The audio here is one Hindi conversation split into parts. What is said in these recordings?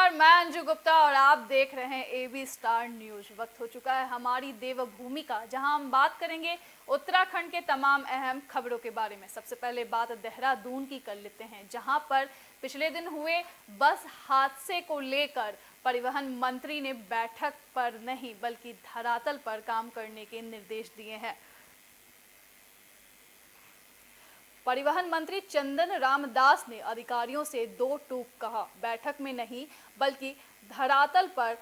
नमस्कार, मैं अंजू गुप्ता और आप देख रहे हैं एबी स्टार न्यूज। वक्त हो चुका है हमारी देवभूमि का, जहां हम बात करेंगे उत्तराखंड के तमाम अहम खबरों के बारे में। सबसे पहले बात देहरादून की कर लेते हैं, जहां पर पिछले दिन हुए बस हादसे को लेकर परिवहन मंत्री ने बैठक पर नहीं बल्कि धरातल पर काम करने के निर्देश दिए हैं। परिवहन मंत्री चंदन रामदास ने अधिकारियों से दो टूक कहा, बैठक में नहीं बल्कि धरातल पर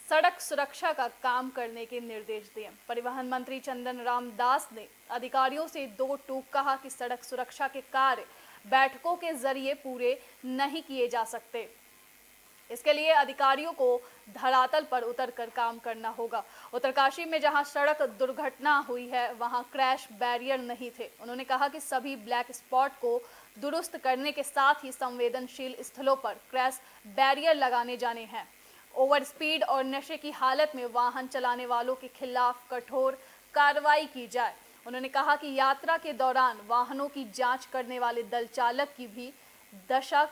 सड़क सुरक्षा का काम करने के निर्देश दिए। परिवहन मंत्री चंदन रामदास ने अधिकारियों से दो टूक कहा कि सड़क सुरक्षा के कार्य बैठकों के जरिए पूरे नहीं किए जा सकते। इसके लिए अधिकारियों को धरातल पर उतरकर काम करना होगा। उत्तरकाशी में जहां सड़क दुर्घटना हुई है, वहां क्रैश बैरियर नहीं थे। उन्होंने कहा कि सभी ब्लैक स्पॉट को दुरुस्त करने के साथ ही संवेदनशील स्थलों पर क्रैश बैरियर लगाने जाने हैं। ओवर स्पीड और नशे की हालत में वाहन चलाने वालों के खिलाफ कठोर कार्रवाई की जाए। उन्होंने कहा कि यात्रा के दौरान वाहनों की जांच करने वाले दल चालक की भी दशा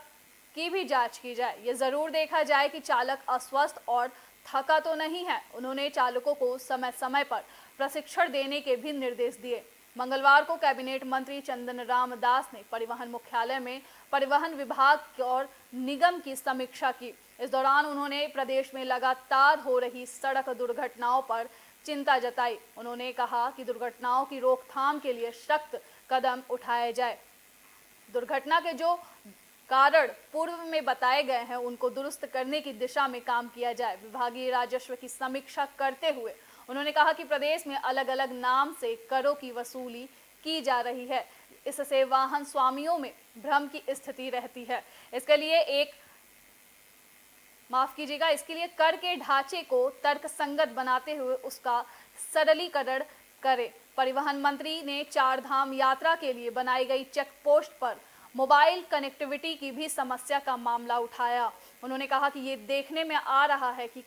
की भी जांच की जाए। ये जरूर देखा जाए कि चालक अस्वस्थ और थका तो नहीं है। उन्होंने चालकों को समय समय पर प्रशिक्षण देने के भी निर्देश दिए। मंगलवार को कैबिनेट मंत्री चंदन रामदास ने परिवहन मुख्यालय में परिवहन विभाग और निगम की समीक्षा की। इस दौरान उन्होंने प्रदेश में लगातार हो रही सड़क दुर्घटनाओं पर चिंता जताई। उन्होंने कहा कि दुर्घटनाओं की रोकथाम के लिए सख्त कदम उठाए जाए। दुर्घटना के जो कारण पूर्व में बताए गए हैं, उनको दुरुस्त करने की दिशा में काम किया जाए। विभागीय राजस्व की समीक्षा करते हुए उन्होंने कहा कि प्रदेश में अलग अलग नाम से करों की वसूली की जा रही है। इससे वाहन स्वामियों में भ्रम की स्थिति रहती है। इसके लिए इसके लिए कर के ढांचे को तर्कसंगत बनाते हुए उसका सरलीकरण करें। परिवहन मंत्री ने चार धाम यात्रा के लिए बनाई गई चेक पोस्ट पर मोबाइल कनेक्टिविटी की भी समस्या का मामला उठाया। उन्होंने कहा कि ये देखने में आ रहा है कि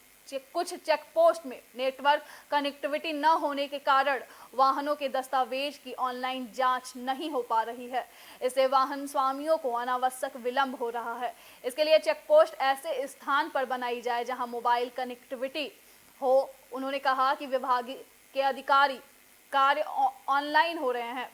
कुछ चेक पोस्ट में नेटवर्क कनेक्टिविटी न होने के कारण वाहनों के दस्तावेज की ऑनलाइन जांच नहीं हो पा रही है। इससे वाहन स्वामियों को अनावश्यक विलंब हो रहा है। इसके लिए चेक पोस्ट ऐसे स्थान पर बनाई जाए जहां मोबाइल कनेक्टिविटी हो। उन्होंने कहा कि विभाग के अधिकारी कार्य ऑनलाइन हो रहे हैं।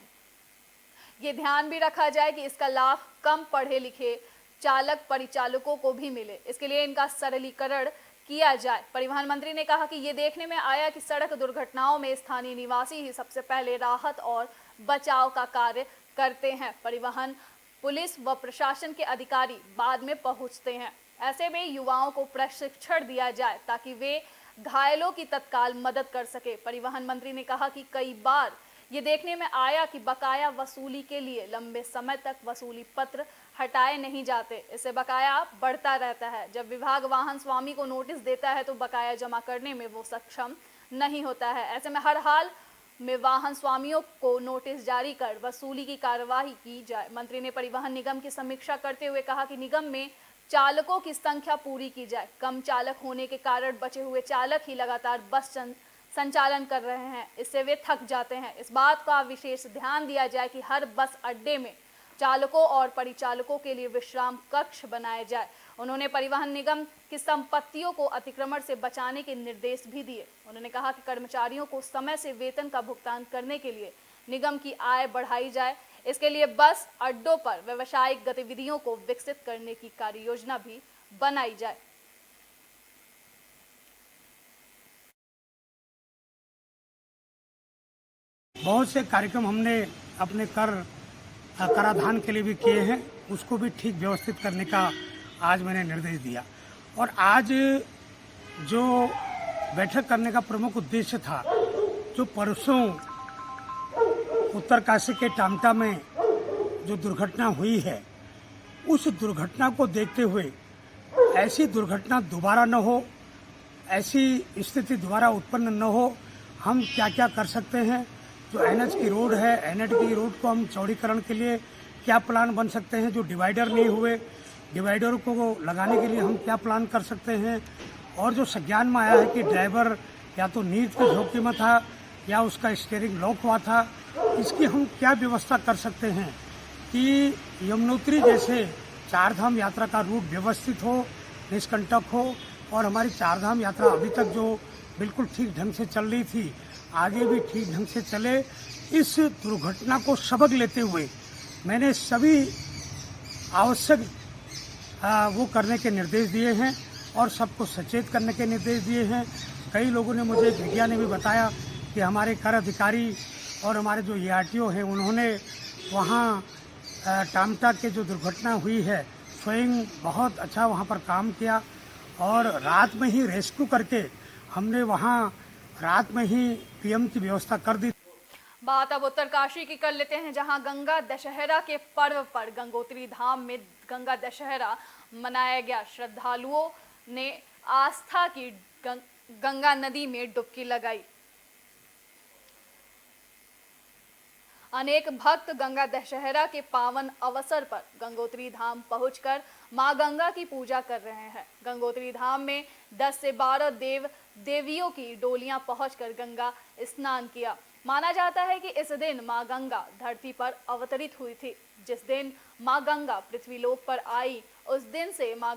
ये ध्यान भी रखा जाए कि इसका लाभ कम पढ़े लिखे चालक परिचालकों को भी मिले। इसके लिए इनका सरलीकरण किया जाए। परिवहन मंत्री ने कहा कि ये देखने में आया कि सड़क दुर्घटनाओं में स्थानीय निवासी ही सबसे पहले राहत और बचाव का कार्य करते हैं। परिवहन पुलिस व प्रशासन के अधिकारी बाद में पहुंचते हैं। ऐसे में युवाओं को प्रशिक्षण दिया जाए ताकि वे घायलों की तत्काल मदद कर सके। परिवहन मंत्री ने कहा कि कई बार ये देखने में आया कि बकाया वसूली के लिए लंबे समय तक वसूली पत्र हटाए नहीं जाते। इससे बकाया बढ़ता रहता है। जब विभाग वाहन स्वामी को नोटिस देता है तो बकाया जमा करने में वो सक्षम नहीं होता है। ऐसे में हर हाल में वाहन स्वामियों को नोटिस जारी कर वसूली की कार्यवाही की जाए। मंत्री ने परिवहन निगम की समीक्षा करते हुए कहा कि निगम में चालकों की संख्या पूरी की जाए। कम चालक होने के कारण बचे हुए चालक ही लगातार बस संचालन कर रहे हैं। इससे वे थक जाते हैं। इस बात का विशेष ध्यान दिया जाए कि हर बस अड्डे में चालकों और परिचालकों के लिए विश्राम कक्ष बनाए जाए। उन्होंने परिवहन निगम की संपत्तियों को अतिक्रमण से बचाने के निर्देश भी दिए। उन्होंने कहा कि कर्मचारियों को समय से वेतन का भुगतान करने के लिए निगम की आय बढ़ाई जाए। इसके लिए बस अड्डों पर व्यावसायिक गतिविधियों को विकसित करने की कार्य योजना भी बनाई जाए। बहुत से कार्यक्रम हमने अपने कराधान के लिए भी किए हैं, उसको भी ठीक व्यवस्थित करने का आज मैंने निर्देश दिया। और आज जो बैठक करने का प्रमुख उद्देश्य था, जो परसों उत्तरकाशी के टामटा में जो दुर्घटना हुई है, उस दुर्घटना को देखते हुए ऐसी दुर्घटना दोबारा न हो, ऐसी स्थिति दोबारा उत्पन्न न हो, हम क्या क्या कर सकते हैं। जो एनएच की रोड है, एनएच की रोड को हम चौड़ीकरण के लिए क्या प्लान बन सकते हैं। जो डिवाइडर नहीं हुए, डिवाइडर को लगाने के लिए हम क्या प्लान कर सकते हैं। और जो संज्ञान में आया है कि ड्राइवर या तो नींद के झोंके में था या उसका स्टीयरिंग लॉक हुआ था, इसकी हम क्या व्यवस्था कर सकते हैं कि यमुनोत्री जैसे चार धाम यात्रा का रूट व्यवस्थित हो, निष्कंटक हो और हमारी चारधाम यात्रा अभी तक जो बिल्कुल ठीक ढंग से चल रही थी आगे भी ठीक ढंग से चले। इस दुर्घटना को सबक लेते हुए मैंने सभी आवश्यक वो करने के निर्देश दिए हैं और सबको सचेत करने के निर्देश दिए हैं। कई लोगों ने मुझे मीडिया ने भी बताया कि हमारे कर अधिकारी और हमारे जो ARTO हैं उन्होंने वहाँ टामटा के जो दुर्घटना हुई है स्वयं बहुत अच्छा वहाँ पर काम किया और रात में ही रेस्क्यू करके हमने वहाँ रात में ही PM की व्यवस्था कर दी। बात अब उत्तरकाशी की कर लेते हैं, जहां गंगा दशहरा के पर्व पर गंगोत्री धाम में गंगा दशहरा मनाया गया। श्रद्धालुओं ने आस्था की गंगा नदी में डुबकी लगाई। अनेक भक्त गंगा दशहरा के पावन अवसर पर गंगोत्री धाम पहुंचकर मां गंगा की पूजा कर रहे हैं। गंगोत्री धाम में 10 से 12 देव देवियों की डोलियां पहुंचकर गंगा स्नान किया। माना जाता है कि इस दिन मां गंगा धरती पर अवतरित हुई थी। जिस दिन मां गंगा पृथ्वीलोक पर आई उस दिन से मां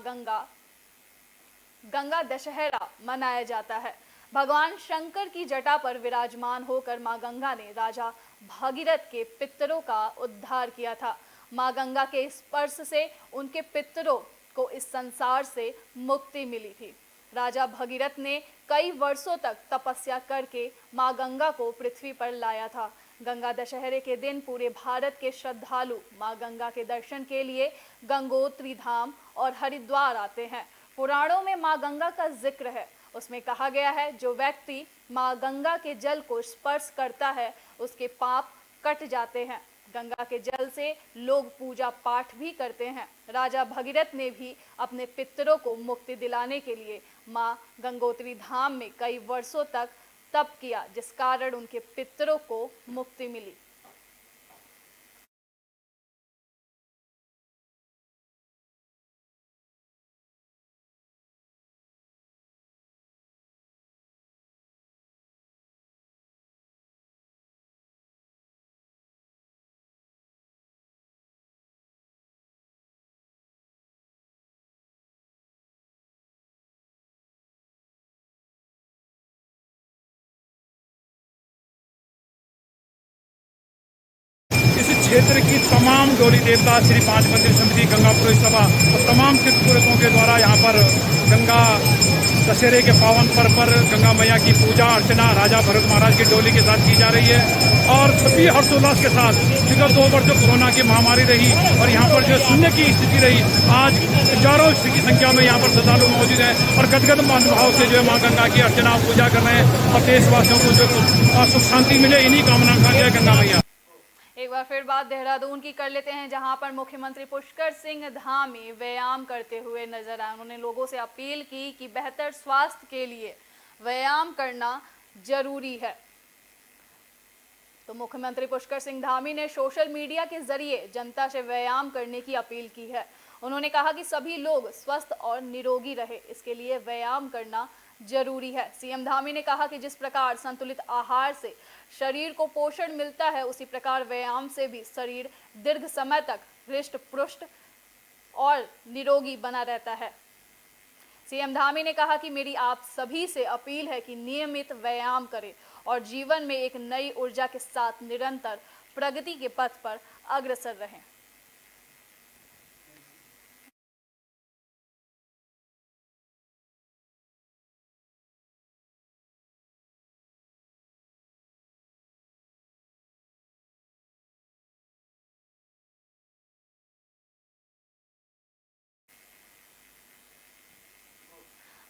गंगा दशहरा मनाया जाता है। भगवान शंकर की जटा पर विराजमान होकर मां गंगा ने राजा भगीरथ के पितरों का उद्धार किया था। मां गंगा के स्पर्श से उनके पितरों को इस संसार से मुक्ति मिली थी। राजा भगीरथ ने कई वर्षों तक तपस्या करके मां गंगा को पृथ्वी पर लाया था। गंगा दशहरे के दिन पूरे भारत के श्रद्धालु मां गंगा के दर्शन के लिए गंगोत्री धाम और हरिद्वार आते हैं। पुराणों में मां गंगा का जिक्र है। उसमें कहा गया है जो व्यक्ति मां गंगा के जल को स्पर्श करता है उसके पाप कट जाते हैं। गंगा के जल से लोग पूजा पाठ भी करते हैं। राजा भगीरथ ने भी अपने पितरों को मुक्ति दिलाने के लिए मां गंगोत्री धाम में कई वर्षों तक तप किया, जिस कारण उनके पितरों को मुक्ति मिली। इस क्षेत्र की तमाम डोली देवता श्री पांच मंदिर समिति गंगा पुरोहित सभा और तमाम तीर्थपुरोहितों के द्वारा यहाँ पर गंगा दशहरे के पावन पर्व पर गंगा मैया की पूजा अर्चना राजा भरत महाराज की डोली के साथ की जा रही है और सभी हर्षोल्लास के साथ विगत 2 वर्ष जो कोरोना की महामारी रही और यहाँ पर जो शून्य की स्थिति रही, आज हजारों की संख्या में यहाँ पर श्रद्धालु मौजूद हैं और गदगद भाव से जो है माँ गंगा की अर्चना पूजा कर रहे हैं और देशवासियों को जो सुख शांति मिले इन्हीं कामना का जय गंगा मैया। एक बार फिर बात देहरादून की कर लेते हैं, जहां पर मुख्यमंत्री पुष्कर सिंह धामी व्यायाम करते हुए नजर आए। उन्होंने लोगों से अपील की कि बेहतर स्वास्थ्य के लिए व्यायाम करना जरूरी है। तो मुख्यमंत्री पुष्कर सिंह धामी ने सोशल मीडिया के जरिए जनता से व्यायाम करने की अपील की है। उन्होंने कहा कि सभी लोग स्वस्थ और निरोगी रहे, इसके लिए व्यायाम करना जरूरी है। सीएम धामी ने कहा कि जिस प्रकार संतुलित आहार से शरीर को पोषण मिलता है उसी प्रकार व्यायाम से भी शरीर दीर्घ समय तक हृष्ट पुष्ट और निरोगी बना रहता है। सीएम धामी ने कहा कि मेरी आप सभी से अपील है कि नियमित व्यायाम करें और जीवन में एक नई ऊर्जा के साथ निरंतर प्रगति के पथ पर अग्रसर रहें।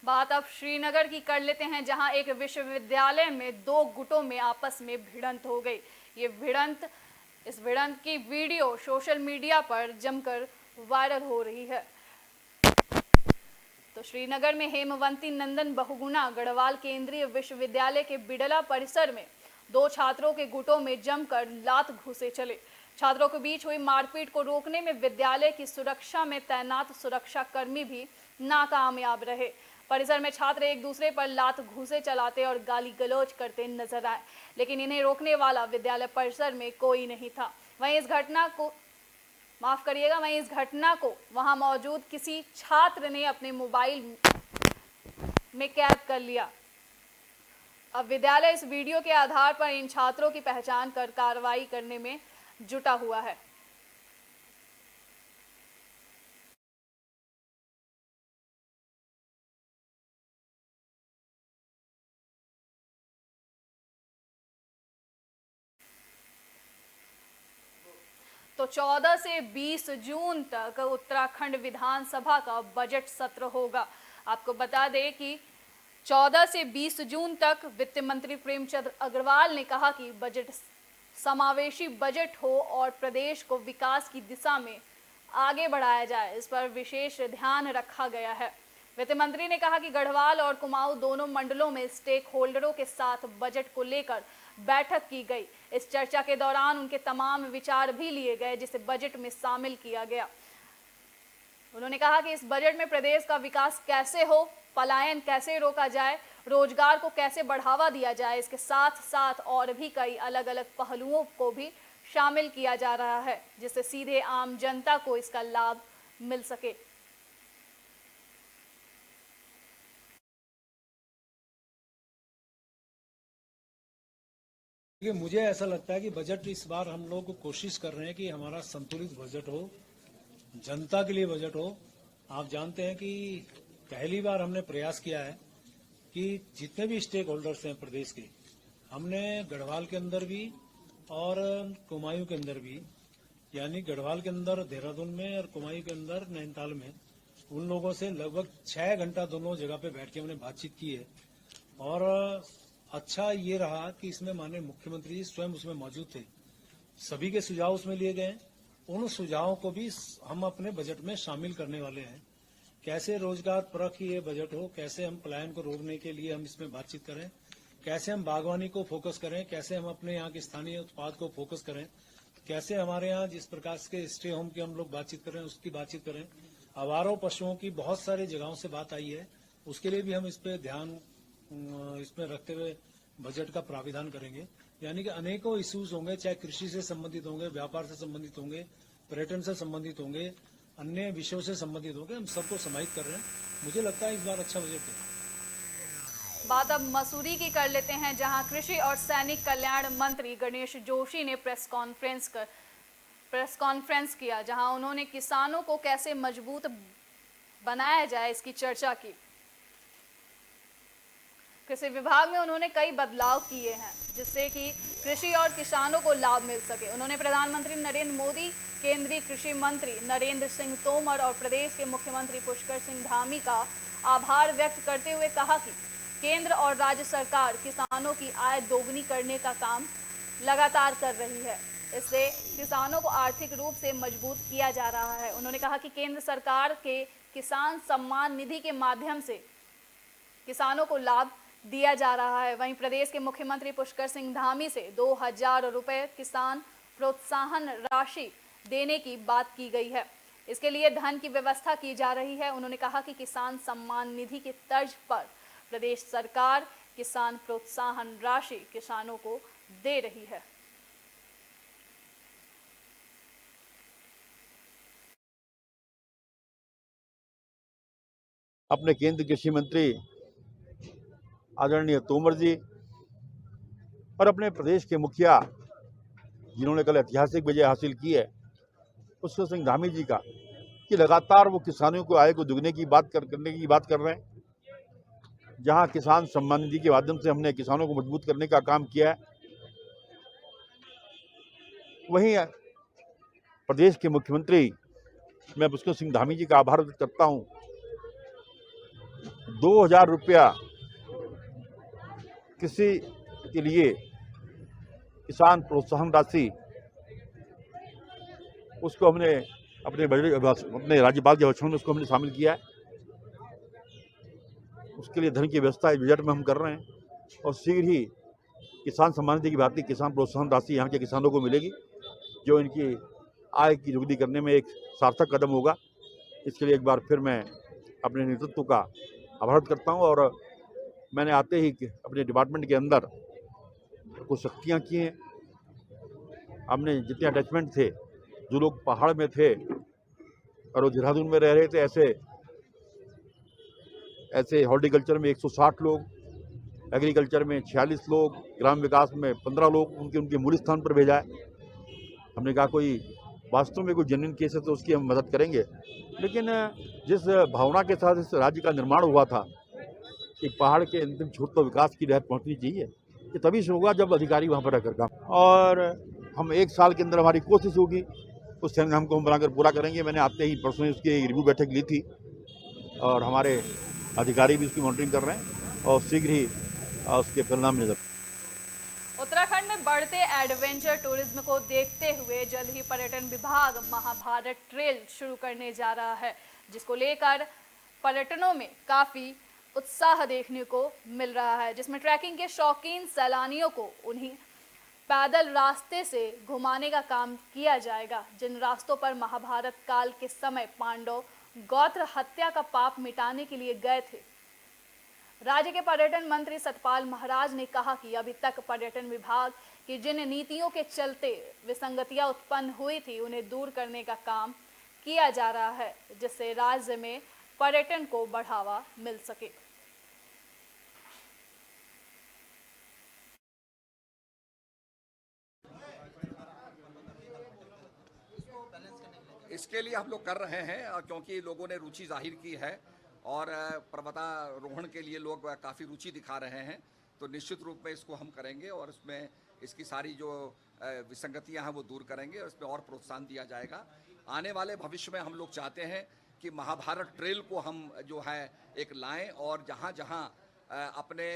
बात अब श्रीनगर की कर लेते हैं, जहां एक विश्वविद्यालय में 2 गुटों में आपस में भिड़ंत हो गई। इस भिड़ंत की वीडियो सोशल मीडिया पर जमकर वायरल हो रही है। तो श्रीनगर में हेमवंती नंदन बहुगुणा गढ़वाल केंद्रीय विश्वविद्यालय के बिड़ला परिसर में 2 छात्रों के गुटों में जमकर लात घुसे चले। छात्रों के बीच हुई मारपीट को रोकने में विद्यालय की सुरक्षा में तैनात सुरक्षा कर्मी भी नाकामयाब रहे। परिसर में छात्र एक दूसरे पर लात घूसे चलाते और गाली गलौज करते नजर आए, लेकिन इन्हें रोकने वाला विद्यालय परिसर में कोई नहीं था। वहीं इस घटना माफ करिएगा, वहीं इस घटना को वहां मौजूद किसी छात्र ने अपने मोबाइल में कैद कर लिया। अब विद्यालय इस वीडियो के आधार पर इन छात्रों की पहचान कर कार्रवाई करने में जुटा हुआ है। तो 14 से 20 जून तक उत्तराखंड विधानसभा का बजट सत्र होगा। आपको बता दें कि 14 से 20 जून तक वित्त मंत्री प्रेमचंद अग्रवाल ने कहा कि बजट समावेशी बजट हो और प्रदेश को विकास की दिशा में आगे बढ़ाया जाए, इस पर विशेष ध्यान रखा गया है। वित्त मंत्री ने कहा कि गढ़वाल और कुमाऊं दोनों मंडलों में स्टेक होल्डरों के साथ बजट को लेकर बैठक की गई। इस चर्चा के दौरान उनके तमाम विचार भी लिए गए, जिसे बजट में शामिल किया गया। उन्होंने कहा कि इस बजट में प्रदेश का विकास कैसे हो, पलायन कैसे रोका जाए, रोजगार को कैसे बढ़ावा दिया जाए, इसके साथ साथ और भी कई अलग अलग पहलुओं को भी शामिल किया जा रहा है, जिससे सीधे आम जनता को इसका लाभ मिल सके। ये मुझे ऐसा लगता है कि बजट इस बार हम लोग कोशिश कर रहे हैं कि हमारा संतुलित बजट हो, जनता के लिए बजट हो। आप जानते हैं कि पहली बार हमने प्रयास किया है कि जितने भी स्टेक होल्डर्स हैं प्रदेश के, हमने गढ़वाल के अंदर भी और कुमायूं के अंदर भी, यानी गढ़वाल के अंदर देहरादून में और कुमायूं के अंदर नैनीताल में, उन लोगों से लगभग 6 घंटा दोनों जगह पे बैठ के हमने बातचीत की है। और अच्छा ये रहा कि इसमें माननीय मुख्यमंत्री जी स्वयं उसमें मौजूद थे, सभी के सुझाव उसमें लिए गए। उन सुझावों को भी हम अपने बजट में शामिल करने वाले हैं। कैसे रोजगार परख ये बजट हो, कैसे हम पलायन को रोकने के लिए हम इसमें बातचीत करें, कैसे हम बागवानी को फोकस करें, कैसे हम अपने यहाँ के स्थानीय उत्पाद को फोकस करें, कैसे हमारे यहाँ जिस प्रकार के स्टे होम की हम लोग बातचीत करें उसकी बातचीत करें। आवारा पशुओं की बहुत सारी जगहों से बात आई है, उसके लिए भी हम इस पे ध्यान इसमें रखते हुए बजट का प्राविधान करेंगे। यानी कि अनेकों इश्यूज होंगे, चाहे कृषि से संबंधित होंगे, व्यापार से संबंधित होंगे, पर्यटन से संबंधित होंगे, अन्य विषयों से संबंधित होंगे, हम सबको समाहित कर रहे हैं। मुझे लगता है इस बार अच्छा बजट है। बात अब मसूरी की कर लेते हैं, जहां कृषि और सैनिक कल्याण मंत्री गणेश जोशी ने प्रेस कॉन्फ्रेंस किया, जहां उन्होंने किसानों को कैसे मजबूत बनाया जाए इसकी चर्चा की। कृषि विभाग में उन्होंने कई बदलाव किए हैं जिससे कि कृषि और किसानों को लाभ मिल सके। उन्होंने प्रधानमंत्री नरेंद्र मोदी, केंद्रीय कृषि मंत्री नरेंद्र सिंह तोमर और प्रदेश के मुख्यमंत्री पुष्कर सिंह धामी का आभार व्यक्त करते हुए कहा कि केंद्र और राज्य सरकार किसानों की आय दोगुनी करने का काम लगातार कर रही है। इससे किसानों को आर्थिक रूप से मजबूत किया जा रहा है। उन्होंने कहा कि केंद्र सरकार के किसान सम्मान निधि के माध्यम से किसानों को लाभ दिया जा रहा है। वहीं प्रदेश के मुख्यमंत्री पुष्कर सिंह धामी से 2000 रुपए किसान प्रोत्साहन राशि देने की बात की गई है। इसके लिए धन की व्यवस्था की जा रही है। उन्होंने कहा कि किसान सम्मान निधि के तर्ज पर प्रदेश सरकार किसान प्रोत्साहन राशि किसानों को दे रही है। अपने केंद्रीय कृषि मंत्री आदरणीय तोमर जी और अपने प्रदेश के मुखिया जिन्होंने कल ऐतिहासिक विजय हासिल की है, पुष्कर सिंह धामी जी का, कि लगातार वो किसानों को आय को दुगने की बात करने की बात कर रहे हैं। जहां किसान सम्मान निधि के माध्यम से हमने किसानों को मजबूत करने का काम किया है, वहीं प्रदेश के मुख्यमंत्री मैं पुष्कर सिंह धामी जी का आभार व्यक्त करता हूं। 2000 रुपया कृषि के लिए किसान प्रोत्साहन राशि, उसको हमने अपने राज्यपाल के भाषण में उसको हमने शामिल किया है। उसके लिए धन की व्यवस्था इस बजट में हम कर रहे हैं और शीघ्र ही किसान सम्मान निधि की भांति किसान प्रोत्साहन राशि यहाँ के किसानों को मिलेगी, जो इनकी आय की दोगुनी करने में एक सार्थक कदम होगा। इसके लिए एक बार फिर मैं अपने नेतृत्व का आभार करता हूँ। और मैंने आते ही अपने डिपार्टमेंट के अंदर कुछ सख्तियाँ की हैं। हमने जितने अटैचमेंट थे जो लोग पहाड़ में थे और वो देहरादून में रह रहे थे, ऐसे हॉर्टिकल्चर में 160 लोग, एग्रीकल्चर में 46 लोग, ग्राम विकास में 15 लोग उनके मूल स्थान पर भेजा है। हमने कहा कोई वास्तव में कोई जेन्युइन केस है तो उसकी हम मदद करेंगे, लेकिन जिस भावना के साथ इस राज्य का निर्माण हुआ था कि पहाड़ के अंतिम छोर तो विकास की लहर पहुंचनी चाहिए, ये तभी से होगा जब अधिकारी वहाँ पर रहकर काम, और हम 1 साल के अंदर हमारी कोशिश होगी उस टाइम हमको हम बनाकर पूरा करेंगे। मैंने आते ही परसों उसकी रिव्यू बैठक ली थी और हमारे अधिकारी भी उसकी मॉनिटरिंग कर रहे हैं और शीघ्र ही उसके परिणाम नजर। उत्तराखंड में बढ़ते एडवेंचर टूरिज्म को देखते हुए जल्द ही पर्यटन विभाग महाभारत ट्रेल शुरू करने जा रहा है, जिसको लेकर पर्यटनों में काफी उत्साह देखने को मिल रहा है, जिसमें ट्रैकिंग के शौकीन सैलानियों को उन्हीं पैदल रास्ते से घुमाने का काम किया जाएगा जिन रास्तों पर महाभारत काल के समय पांडव गौत्र हत्या का पाप मिटाने के लिए गए थे। राज्य के पर्यटन मंत्री सतपाल महाराज ने कहा कि अभी तक पर्यटन विभाग की जिन नीतियों के चलते विसंगतियां उत्पन्न हुई थी उन्हें दूर करने का काम किया जा रहा है, जिससे राज्य में पर्यटन को बढ़ावा मिल सके। इसके लिए हम लोग कर रहे हैं क्योंकि लोगों ने रुचि जाहिर की है और पर्वतारोहण के लिए लोग काफ़ी रुचि दिखा रहे हैं, तो निश्चित रूप में इसको हम करेंगे और इसमें इसकी सारी जो विसंगतियां हैं वो दूर करेंगे और इसमें और प्रोत्साहन दिया जाएगा। आने वाले भविष्य में हम लोग चाहते हैं कि महाभारत ट्रेल को हम जो है एक लाएं और जहां जहां अपने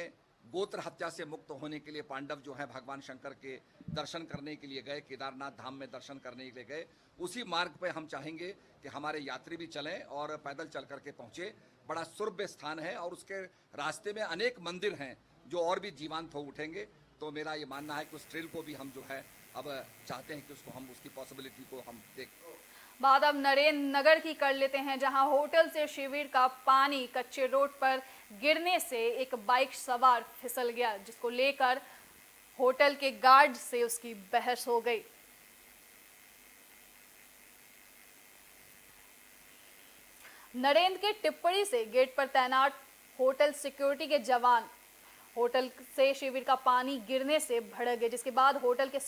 गोत्र हत्या से मुक्त होने के लिए पांडव जो है भगवान शंकर के दर्शन करने के लिए गए, केदारनाथ धाम में दर्शन करने के लिए गए, उसी मार्ग पे हम चाहेंगे कि हमारे यात्री भी चलें और पैदल चल करके पहुँचे। बड़ा सुरभ्य स्थान है और उसके रास्ते में अनेक मंदिर हैं जो और भी जीवंत हो उठेंगे। तो मेरा ये मानना है कि उस ट्रेल को भी हम जो है अब चाहते हैं कि उसको हम उसकी पॉसिबिलिटी को हम देख। बात अब नरेंद्र नगर की कर लेते हैं, जहां होटल से शिविर का पानी कच्चे रोड पर गिरने से एक बाइक सवार फिसल गया, जिसको लेकर होटल के गार्ड से उसकी बहस हो गई। नरेंद्र के टिप्पणी से गेट पर तैनात होटल सिक्योरिटी के जवान होटल से शिविर का पानी गिरने से भड़क गए, जिसके बाद होटल के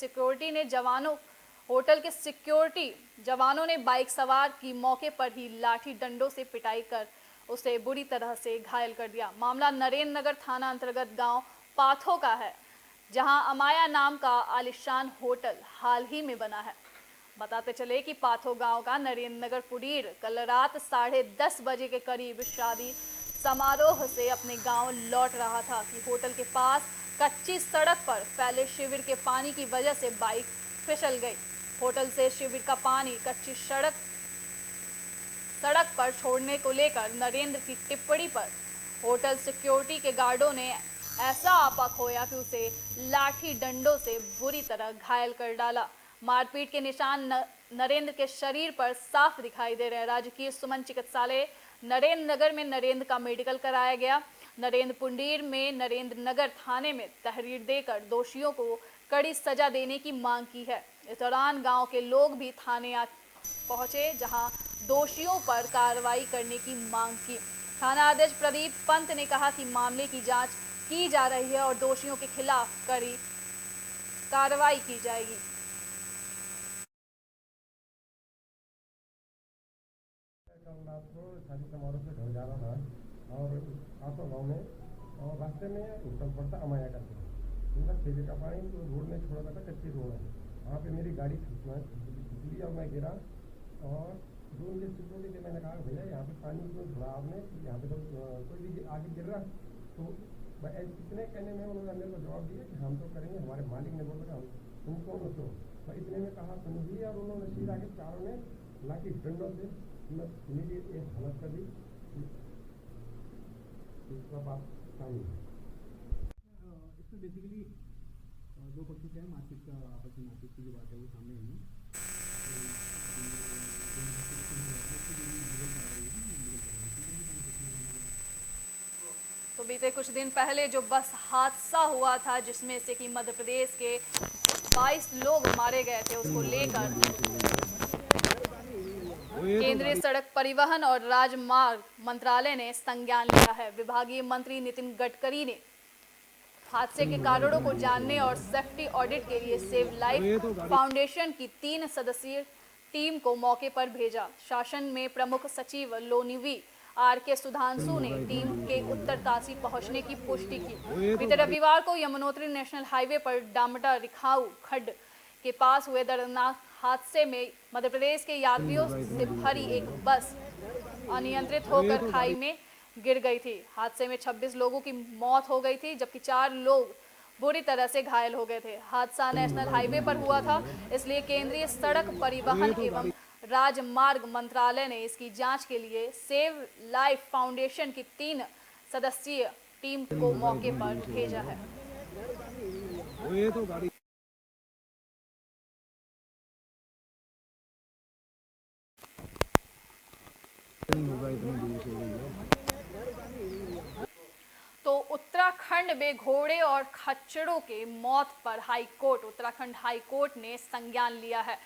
सिक्योरिटी जवानों ने बाइक सवार की मौके पर ही लाठी डंडों से पिटाई कर उसे बुरी तरह से घायल कर दिया। मामला नरेंद्र नगर थाना अंतर्गत गांव पाथो का है, जहां अमाया नाम का आलिशान होटल हाल ही में बना है। बताते चले कि पाथो गांव का नरेंद्र नगर पुडीर कल रात 10:30 बजे के करीब शादी समारोह से अपने गांव लौट रहा था कि होटल के पास कच्ची सड़क पर फैले शिविर के पानी की वजह से बाइक फिसल गई। होटल से शिविर का पानी कच्ची सड़क पर छोड़ने को लेकर नरेंद्र की टिप्पणी पर होटल सिक्योरिटी के गार्डों ने ऐसा आपा खोया कि उसे लाठी डंडों से बुरी तरह घायल कर डाला। मारपीट के निशान नरेंद्र के शरीर पर साफ दिखाई दे रहे हैं। राजकीय सुमन चिकित्सालय नरेंद्र नगर में नरेंद्र का मेडिकल कराया गया। नरेंद्र पुंडीर में नरेंद्र नगर थाने में तहरीर देकर दोषियों को कड़ी सजा देने की मांग की है। इस दौरान गांव के लोग भी थाने पहुंचे, जहां दोषियों पर कार्रवाई करने की मांग की। थाना अध्यक्ष प्रदीप पंत ने कहा कि मामले की जांच की जा रही है और दोषियों के खिलाफ कड़ी कार्रवाई की जाएगी। कल रात को शादी समारोह से घर जा रहा था और आसो गाँव में और रास्ते में होटल पड़ता अमाया करके उनका खेजे का पानी रोड में छोड़ा था, कच्ची रोड है, वहाँ पे मेरी गाड़ी फिसली और मैं गिरा और जो मुझे सिक्योरिटी थे मैंने कहा भैया यहाँ पे पानी क्यों छोड़ा आपने, यहाँ पे तो कोई भी आगे गिर रहा। तो इतने कहने में उन्होंने मेरे को जवाब दिया कि हम तो करेंगे, हमारे मालिक ने बोला हम तुम कौन हो। तो इतने में कहा समझिए और उन्होंने सीधा के चारों ने लाठी डंडों से मेरी एक हालत कर दी। इसका बात शामिल है। इसमें बेसिकली दो पक्षों से मारपीट का आपस में मारपीट की जो बात है वो सामने आई है। तो बीते कुछ दिन पहले जो बस हादसा हुआ था जिसमें से कि मध्य प्रदेश के 22 लोग मारे गए थे, उसको लेकर केंद्रीय सड़क परिवहन और राजमार्ग मंत्रालय ने संज्ञान लिया है। विभागीय मंत्री नितिन गडकरी ने हादसे के कारणों को जानने और सेफ्टी ऑडिट के लिए सेव लाइफ फाउंडेशन की 3 सदस्यीय टीम को मौके पर भेजा। शासन में प्रमुख सचिव लोनिवी आर.के. सुधांशु ने टीम के उत्तरकाशी पहुंचने की पुष्टि की। बीते रविवार को यमुनोत्री नेशनल हाईवे पर डामटा रिखाऊ खड्ड के पास हुए दर्दनाक हादसे में मध्य प्रदेश के यात्रियों से भरी एक बस अनियंत्रित होकर खाई में गिर गई थी। हादसे में 26 लोगों की मौत हो गई थी, जबकि 4 लोग बुरी तरह से घायल हो गए थे। हादसा नेशनल हाईवे पर हुआ था, इसलिए केंद्रीय सड़क परिवहन एवं राजमार्ग मंत्रालय ने इसकी जांच के लिए सेव लाइफ फाउंडेशन की 3 सदस्यीय टीम को मौके पर भेजा है। तो उत्तराखंड में घोड़े और खच्चरों के मौत पर उत्तराखंड हाई कोर्ट ने संज्ञान लिया है।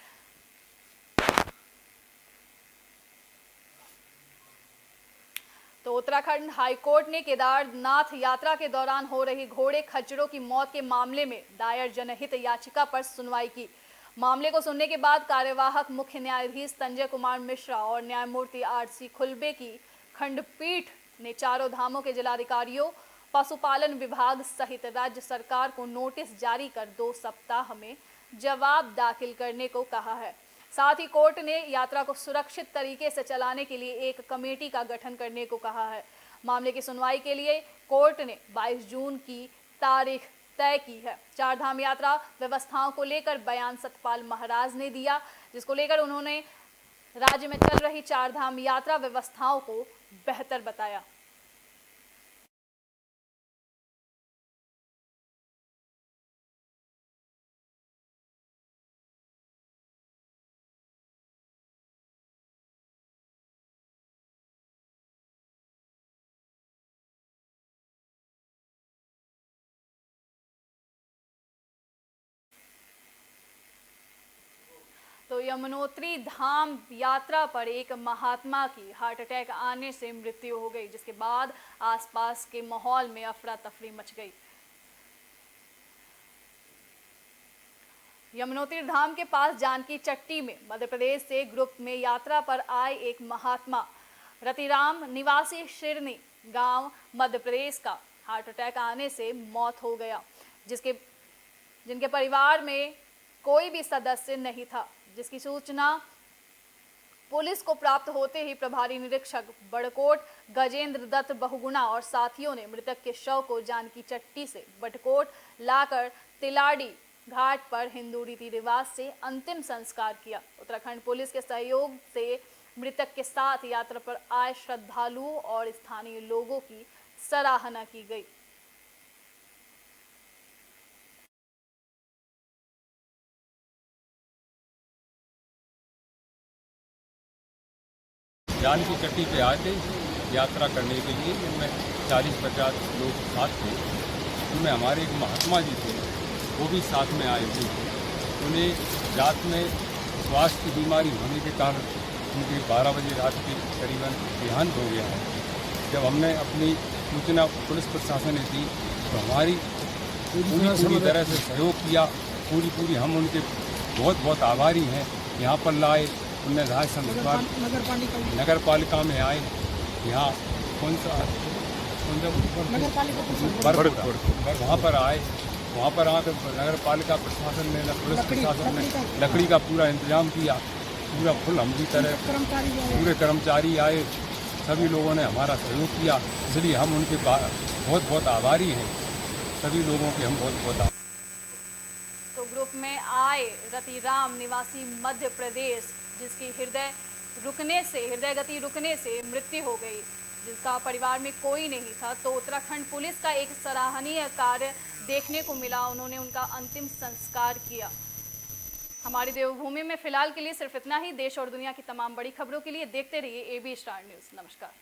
तो उत्तराखंड हाई कोर्ट ने केदारनाथ यात्रा के दौरान हो रही घोड़े खच्चरों की मौत के मामले में दायर जनहित याचिका पर सुनवाई की। मामले को सुनने के बाद कार्यवाहक मुख्य न्यायाधीश संजय कुमार मिश्रा और न्यायमूर्ति आर.सी. खुल्बे की खंडपीठ ने चारों धामों के जिलाधिकारियों, पशुपालन विभाग सहित राज्य सरकार को नोटिस जारी कर 2 सप्ताह में जवाब दाखिल करने को कहा है। साथ ही कोर्ट ने यात्रा को सुरक्षित तरीके से चलाने के लिए एक कमेटी का गठन करने को कहा है। मामले की सुनवाई के लिए कोर्ट ने 22 जून की तारीख तय की है। 4 धाम यात्रा व्यवस्थाओं को लेकर बयान सतपाल महाराज ने दिया, जिसको लेकर उन्होंने राज्य में चल रही 4 धाम यात्रा व्यवस्थाओं को बेहतर बताया। तो यमुनोत्री धाम यात्रा पर एक महात्मा की हार्ट अटैक आने से मृत्यु हो गई, जिसके बाद आसपास के माहौल में अफरा तफरी मच गई। यमुनोत्री धाम के पास जानकी चट्टी में मध्य प्रदेश से ग्रुप में यात्रा पर आए एक महात्मा रतिराम निवासी शिरनी गांव मध्य प्रदेश का हार्ट अटैक आने से मौत हो गया, जिनके परिवार में कोई भी सदस्य नहीं था, जिसकी सूचना पुलिस को प्राप्त होते ही प्रभारी निरीक्षक बड़कोट गजेंद्र दत्त बहुगुणा और साथियों ने मृतक के शव को जानकी चट्टी से बड़कोट लाकर तिलाड़ी घाट पर हिंदू रीति रिवाज से अंतिम संस्कार किया। उत्तराखंड पुलिस के सहयोग से मृतक के साथ यात्रा पर आए श्रद्धालुओं और स्थानीय लोगों की सराहना की गई। जानकी चट्टी पे आए थे यात्रा करने के लिए, जिनमें 40-50 लोग साथ थे। उनमें हमारे एक महात्मा जी थे, वो भी साथ में आए थे। उन्हें रात में स्वास्थ्य की बीमारी होने के कारण उनके 12 बजे रात के करीबन देहांत हो गया है। जब हमने अपनी सूचना पुलिस प्रशासन ने दी तो हमारी पूरी तरह से सहयोग किया। पूरी हम उनके बहुत आभारी हैं। यहाँ पर लाए, उन्हें राज संस्कार नगर पालिका में आए। यहाँ कौन सा वहाँ पर आए, वहाँ पर आकर नगर पालिका प्रशासन ने, पुलिस प्रशासन ने लकड़ी का पूरा इंतजाम किया। पूरा फुल हम भी तरह पूरे कर्मचारी आए, सभी लोगों ने हमारा सहयोग किया। इसलिए हम उनके बहुत आभारी हैं। सभी लोगों के हम बहुत आभारी। तो ग्रुप में आए रतिराम निवासी मध्य प्रदेश, जिसकी हृदय गति रुकने से मृत्यु हो गई, जिसका परिवार में कोई नहीं था, तो उत्तराखंड पुलिस का एक सराहनीय कार्य देखने को मिला। उन्होंने उनका अंतिम संस्कार किया। हमारी देवभूमि में फिलहाल के लिए सिर्फ इतना ही। देश और दुनिया की तमाम बड़ी खबरों के लिए देखते रहिए AB स्टार न्यूज़। नमस्कार।